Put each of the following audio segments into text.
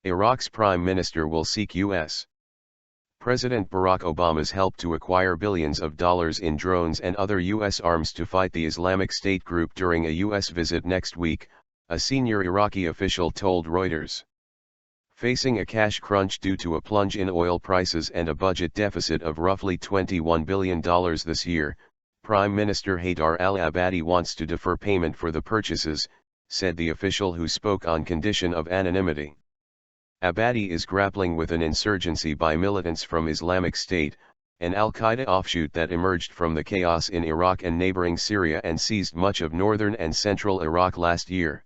Iraq's Prime Minister will seek U.S. President Barack Obama's help to acquire billions of dollars in drones and other U.S. arms to fight the Islamic State group during a U.S. visit next week, a senior Iraqi official told Reuters. Facing a cash crunch due to a plunge in oil prices and a budget deficit of roughly $21 billion this year, Prime Minister Haidar al-Abadi wants to defer payment for the purchases, said the official who spoke on condition of anonymity. Abadi is grappling with an insurgency by militants from Islamic State, an al-Qaida offshoot that emerged from the chaos in Iraq and neighboring Syria and seized much of northern and central Iraq last year.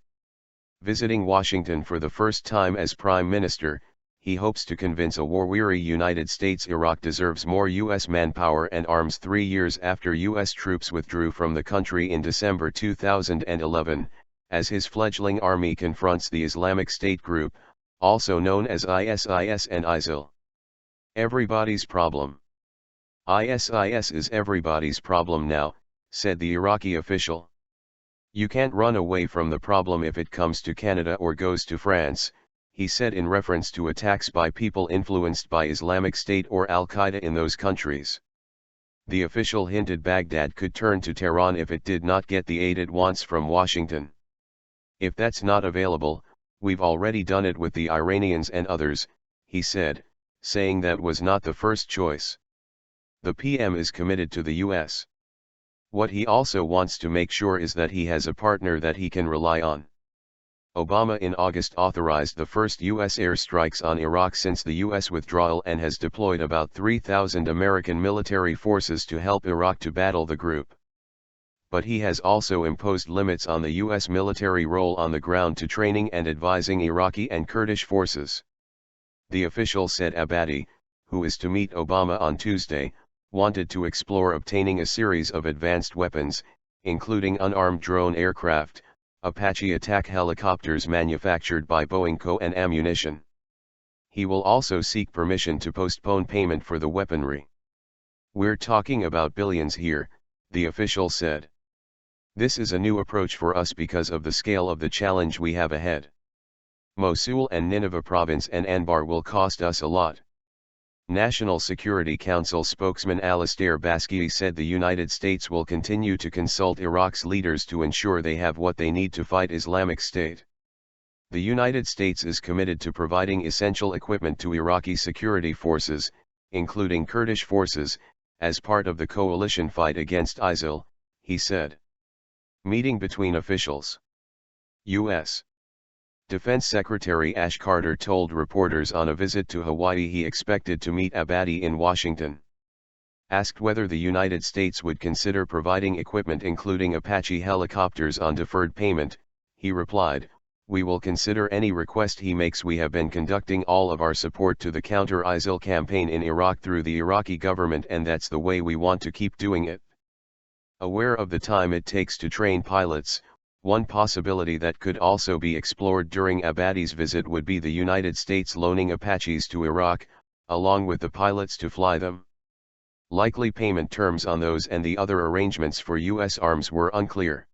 Visiting Washington for the first time as Prime Minister, he hopes to convince a war-weary United States Iraq deserves more U.S. manpower and arms 3 years after U.S. troops withdrew from the country in December 2011, as his fledgling army confronts the Islamic State group, also known as ISIS and ISIL. Everybody's problem. ISIS is everybody's problem now, said the Iraqi official. You can't run away from the problem if it comes to Canada or goes to France, he said in reference to attacks by people influenced by Islamic State or al-Qaida in those countries. The official hinted Baghdad could turn to Tehran if it did not get the aid it wants from Washington. If that's not available, we've already done it with the Iranians and others, he said, saying that was not the first choice. The PM is committed to the U.S. What he also wants to make sure is that he has a partner that he can rely on. Obama in August authorized the first U.S. airstrikes on Iraq since the U.S. withdrawal and has deployed about 3,000 American military forces to help Iraq to battle the group. But he has also imposed limits on the U.S. military role on the ground to training and advising Iraqi and Kurdish forces. The official said Abadi, who is to meet Obama on Tuesday, wanted to explore obtaining a series of advanced weapons, including unarmed drone aircraft, Apache attack helicopters manufactured by Boeing Co. and ammunition. He will also seek permission to postpone payment for the weaponry. We're talking about billions here, the official said. This is a new approach for us because of the scale of the challenge we have ahead. Mosul and Nineveh province and Anbar will cost us a lot. National Security Council spokesman Alistair Baskey said the United States will continue to consult Iraq's leaders to ensure they have what they need to fight Islamic State. The United States is committed to providing essential equipment to Iraqi security forces, including Kurdish forces, as part of the coalition fight against ISIL, he said. Meeting between officials. U.S. Defense Secretary Ash Carter told reporters on a visit to Hawaii he expected to meet Abadi in Washington. Asked whether the United States would consider providing equipment including Apache helicopters on deferred payment, he replied, "We will consider any request he makes. We have been conducting all of our support to the counter-ISIL campaign in Iraq through the Iraqi government, and that's the way we want to keep doing it." Aware of the time it takes to train pilots, one possibility that could also be explored during Abadi's visit would be the United States loaning Apaches to Iraq, along with the pilots to fly them. Likely payment terms on those and the other arrangements for U.S. arms were unclear.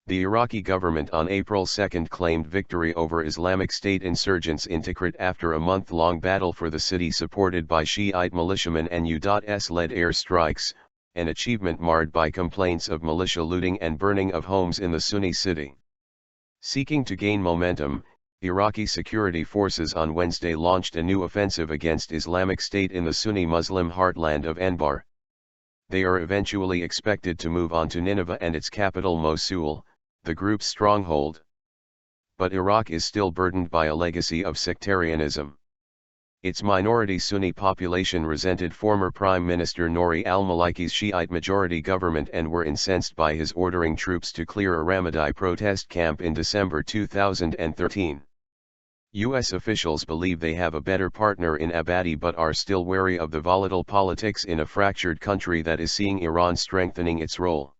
The Iraqi government on April 2 claimed victory over Islamic State insurgents in Tikrit after a month-long battle for the city supported by Shiite militiamen and U.S.-led airstrikes, an achievement marred by complaints of militia looting and burning of homes in the Sunni city. Seeking to gain momentum, Iraqi security forces on Wednesday launched a new offensive against Islamic State in the Sunni Muslim heartland of Anbar. They are eventually expected to move on to Nineveh and its capital Mosul, the group's stronghold. But Iraq is still burdened by a legacy of sectarianism. Its minority Sunni population resented former Prime Minister Nouri al-Maliki's Shiite-majority government and were incensed by his ordering troops to clear a Ramadi protest camp in December 2013. U.S. officials believe they have a better partner in Abadi but are still wary of the volatile politics in a fractured country that is seeing Iran strengthening its role.